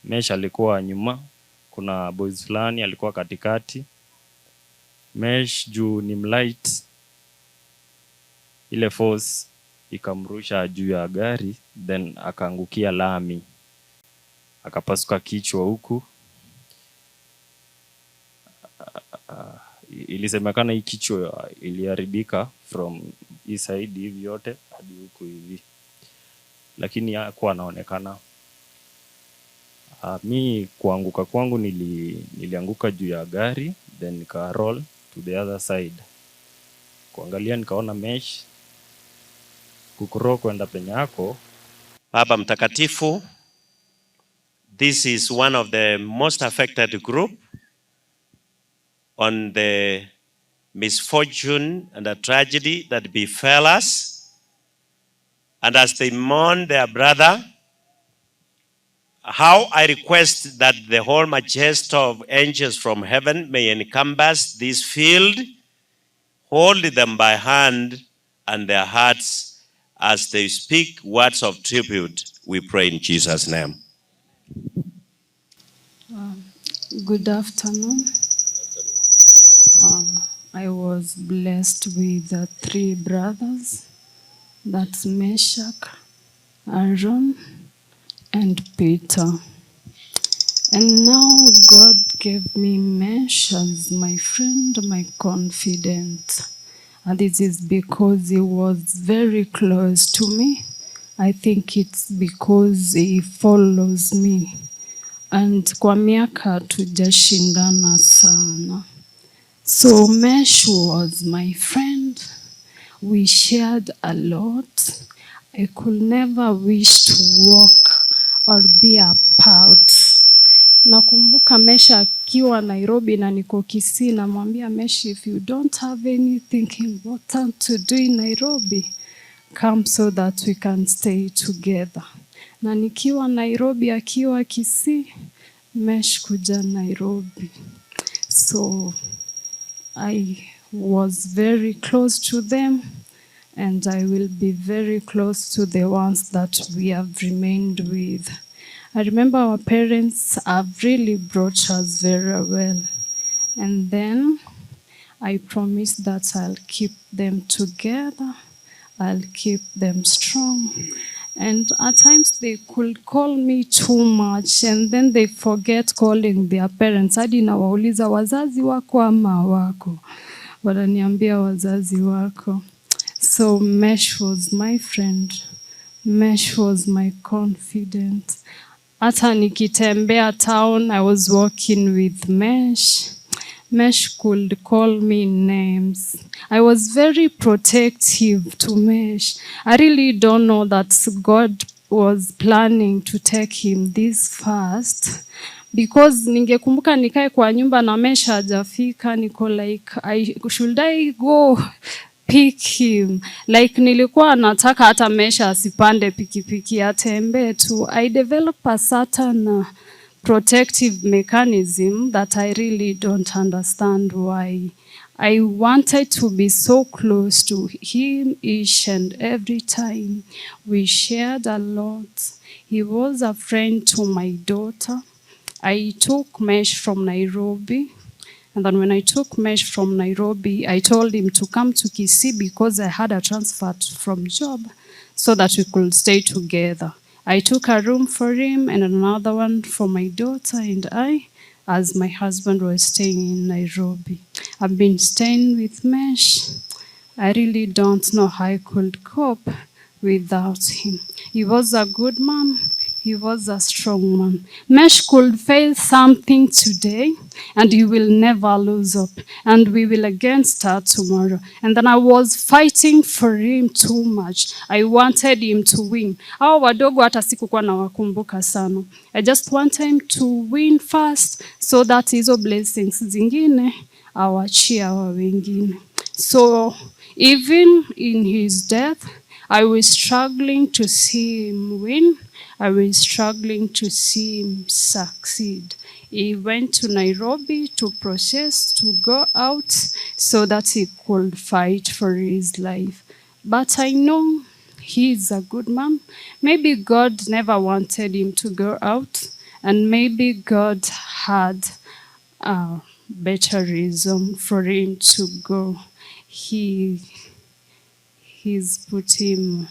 Mesh alikuwa nyuma, kuna boys fulani alikuwa katikati. Mesh juu ni mlight, ile force ikamrusha juu ya gari, then akaangukia lami, akapasuka kichwa huku. Ilisemekana hii kichwa iliharibika from hii side hivi yote hadi huku hivi, lakini hakuwa anaonekana. Mi kuanguka kwangu nilianguka juu ya gari, then nika roll to the other side. Kuangalia nikaona Mesh kukuro kwenda penye yako. Baba Mtakatifu, this is one of the most affected group on the misfortune and the tragedy that befell us. And as they mourn their brother, how I request that the whole majesty of angels from heaven may encompass this field, hold them by hand and their hearts as they speak words of tribute. We pray in Jesus' name. Good afternoon. I was blessed with 3 brothers. That's Meshach, Aaron, and Peter. And now God gave me Mesh as my friend, my confidant. And this is because he was very close to me. I think it's because he follows me. And kwa miaka hatujashindana sana. So Mesh was my friend. We shared a lot. I could never wish to walk or be apart. Nakumbuka Mesh akiwa Nairobi na niko Kisii, namwambia Mesh, if you don't have anything important to do in Nairobi, come so that we can stay together. Na nikiwa Nairobi akiwa Kisii, Mesh kuja Nairobi. So I was very close to them, and I will be very close to the ones that we have remained with. I remember our parents have really brought us very well. And then I promised that I'll keep them together, I'll keep them strong. And at times they could call me too much, and then they forget calling their parents. Hadi nawauliza wazazi wako ama wako? Wananiambia wazazi wako. So Mesh was my friend. Mesh was my confidant. Hata nikitembea town, I was walking with Mesh. Mesh could call me names. I was very protective to Mesh. I really don't know that God was planning to take him this fast, because ningekumbuka nikae kwa nyumba na Mesh hajafika, niko like, should I go pick him? Like nilikuwa nataka hata Mesh asipande pikipiki, atembe tu. I developed a certain protective mechanism that I really don't understand why. I wanted to be so close to him each and every time. We shared a lot. He was a friend to my daughter. I took Mesh from Nairobi. And then when I took Mesh from Nairobi, I told him to come to Kisii because I had a transfer from job so that we could stay together. I took a room for him and another one for my daughter and I, as my husband was staying in Nairobi. I've been staying with Mesh. I really don't know how I could cope without him. He was a good man. He was a strong man. Mesh could fail something today, and he will never lose up. And we will again start tomorrow. And then I was fighting for him too much. I wanted him to win. Hao wadogo hata sikukuwa nawakumbuka sana. I just want him to win first, so that hizo blessings zingine awachie hawa wengine. So even in his death, I was struggling to see him win. I was struggling to see him succeed. He went to Nairobi to process, to go out so that he could fight for his life. But I know he is a good man. Maybe God never wanted him to go out. And maybe God had a better reason for him to go. He's put him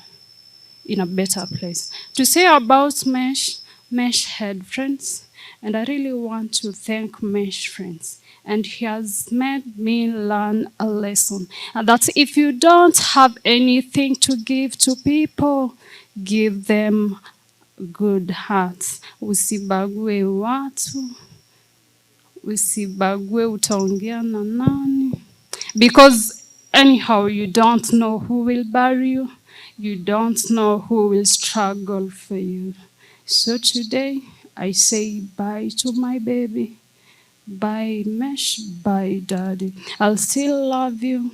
in a better place. To say about Mesh, Mesh had friends, and I really want to thank Mesh friends. And he has made me learn a lesson. And that if you don't have anything to give to people, give them good hearts. Usibague watu, usibague utaongea na nani. Because anyhow, you don't know who will bury you. You don't know who will struggle for you. So today, I say bye to my baby. Bye, Mesh. Bye, Daddy. I'll still love you.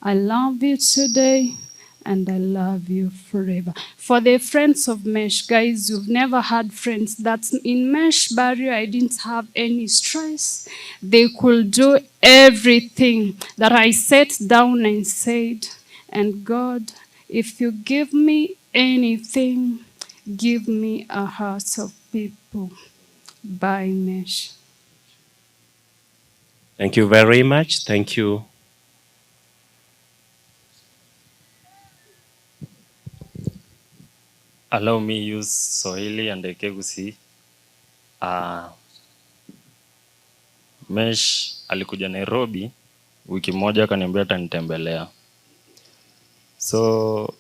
I love you today. And I love you forever. For the friends of Mesh, guys, you've never had friends. That's in Mesh barrier, I didn't have any stress. They could do everything that I sat down and said, and God, if you give me anything, give me a heart of people. Bye, Mesh. Thank you very much. Thank you. Allow me use Swahili and Ekegusi. Mesh alikuja Nairobi wiki moja, akaniambia atanitembelea. So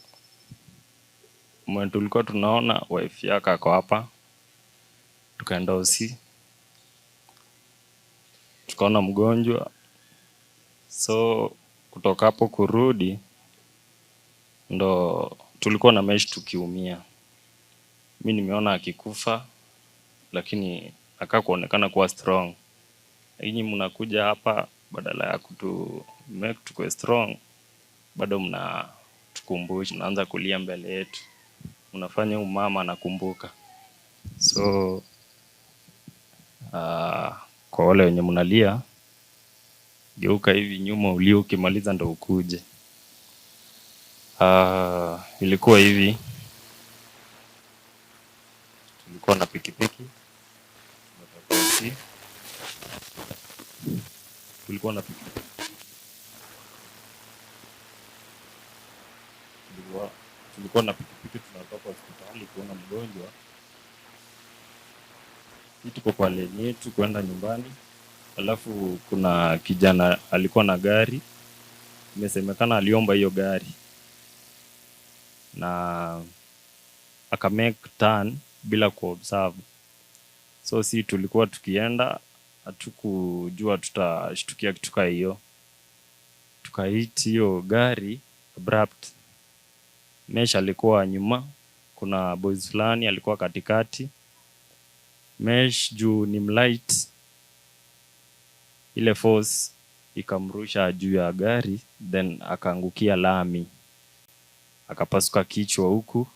mwe tulikuwa tunaona wife yake ako hapa, tukaenda hosi, tukaona mgonjwa. So kutoka hapo kurudi, ndo tulikuwa na Mesh tukiumia. Mi nimeona akikufa, lakini akakuonekana kuwa strong. Lakini mnakuja hapa badala ya kutu make tukue strong, bado mnatukumbusha, mnaanza kulia mbele yetu, mnafanya umama anakumbuka. So kwa wale wenye mnalia, geuka hivi nyuma ulio, ukimaliza ndo ukuje. Ilikuwa hivi, tulikuwa na pikipiki, tulikuwa na pikipiki, tunatoka hospitali kuona mgonjwa. Tuko kwa leni yetu kwenda nyumbani, alafu kuna kijana alikuwa na gari, imesemekana aliomba hiyo gari na aka make turn bila kuobserve. So si tulikuwa tukienda, hatukujua tutashtukia kitu kama hiyo, tukahit hiyo gari abrupt. Mesh alikuwa nyuma, kuna boys fulani alikuwa katikati. Mesh juu ni mlight, ile force ikamrusha juu ya gari, then akaangukia lami, akapasuka kichwa huku.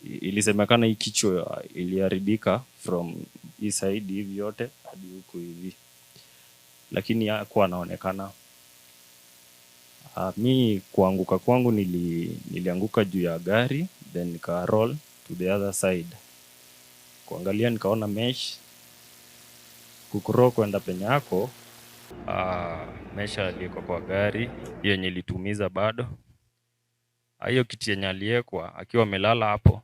Ilisemekana hii kichwa iliharibika from hii side hivi yote hadi huku hivi, lakini hakuwa anaonekana. Mi kuanguka kwangu nilianguka juu ya gari, then nika roll to the other side. Kuangalia nikaona Mesh kukuro kwenda penye yako. Mesh aliyeko kwa gari hiyo yenye ilitumiza bado. Hiyo kiti yenye aliyekwa akiwa amelala hapo,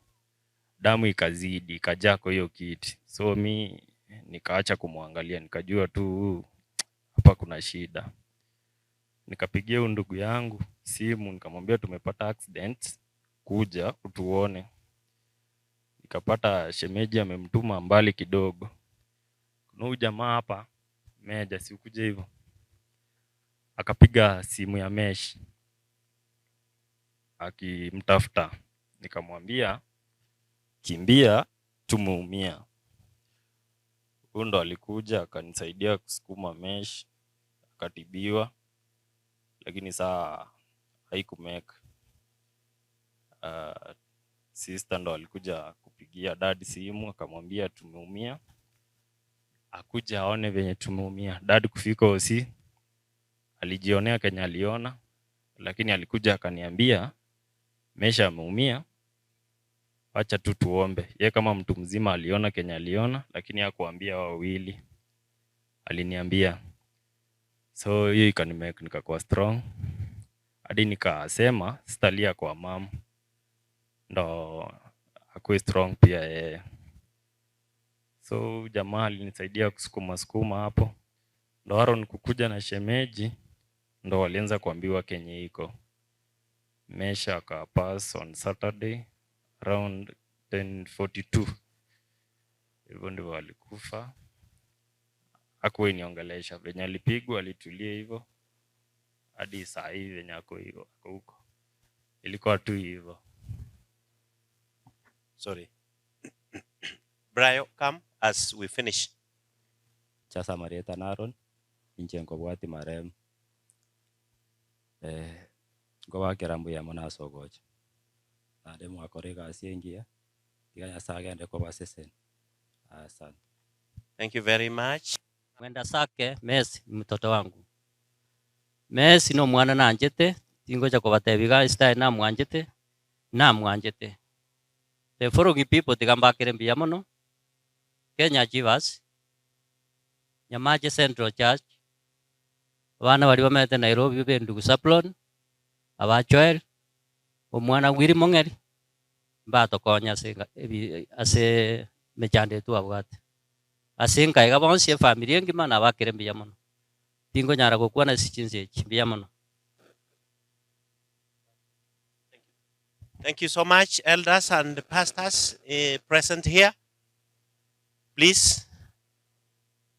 damu ikazidi ikajaa kwa hiyo kiti. So mi nikaacha kumwangalia, nikajua tu hapa kuna shida. Nikapigia ndugu yangu simu, nikamwambia tumepata accident, kuja utuone. Nikapata shemeji amemtuma mbali kidogo, kuna huyu jamaa hapa Meja, si ukuje hivyo. Akapiga simu ya Mesh akimtafuta, nikamwambia kimbia, tumeumia. Huyo ndo alikuja akanisaidia kusukuma Mesh, akatibiwa, lakini saa haikumeka. Sister ndo alikuja kupigia dad simu, akamwambia tumeumia, akuja aone venye tumeumia. Dad kufika hosi, alijionea Kenya aliona, lakini alikuja akaniambia Mesh ameumia, Wacha tu tuombe. Ye kama mtu mzima aliona Kenya aliona, lakini hakuambia wawili, aliniambia. So hiyo ikanimake nikakuwa strong, hadi nikasema sitalia kwa mom, ndo akuwe strong pia yeye. So jamaa alinisaidia kusukuma hapo, ndo Aaron kukuja na shemeji, ndo walianza kuambiwa Kenya iko. Mesha akapass on Saturday around 10:42. Hivyo ndivyo alikufa. Hakuwa niongelesha, venye alipigwa alitulia hivyo hadi saa hii venye ako huko. Ilikuwa tu hivyo. Sorry. Brayo, come as we finish. Chasa Marieta Naron, inche nkobwati marem. Ngoba kerambu ya mona sogoch. Nade mwakore kasi engia. Tiganya sagende kwa basesen. Asante. Thank you very much. Mwenda sake Messi mtoto wangu. Messi no mwana nanjete tingoja kwa batebiga style na mwanjete. The following people tigamba kirembia mono. Kenya Chivas, Nyamache Central Church, abana bali bamete Nairobi bendugu Saplon, abachoel omwana wiri mongeri mbatokonya ase mechande tu abwate asinga iga bonse family ngima na bakirembia mono tingo nyara gukwa na sichinze chimbia mono. Thank you so much, elders and pastors present here. Please